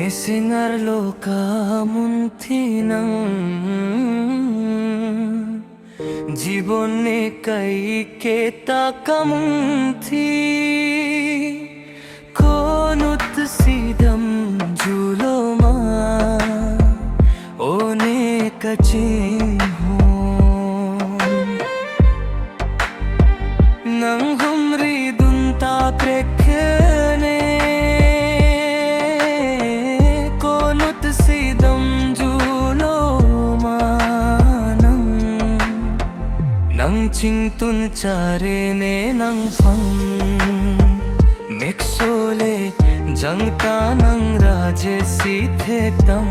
Nisingarlo ka muntinang জীবনে কাই কেতা কামুন্থি কোনুত সিদম জুলোমা ওনে কচিন nang humri dunta prekhne konut sidam juloma nang chingtun chare ne nang phang miksole jangta nang raje sithe tam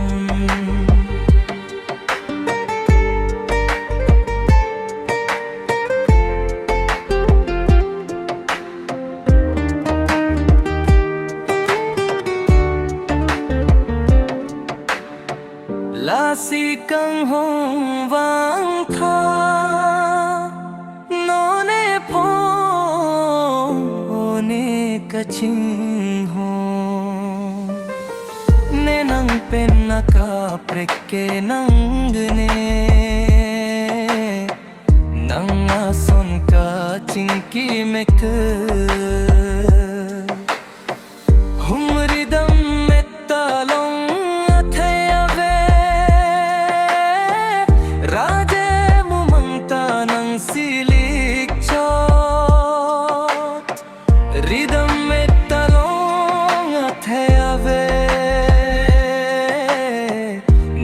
Lasi kang hong wang tha none pho ne kaching ho ne nang pen ka prekke nang ne nang ason ka chinki mek humri dam metalong silik chot rhythm में talong athave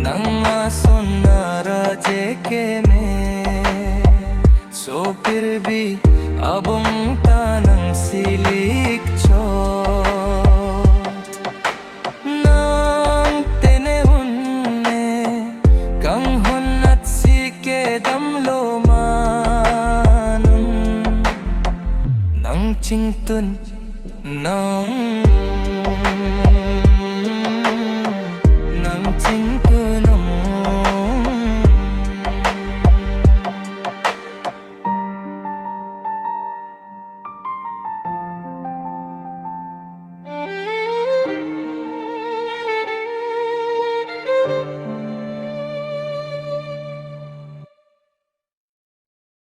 nanga sonara jeke me so फिर भी abong tanang silik chot nang tene unne kang honnat si ke dam lo ching tun nong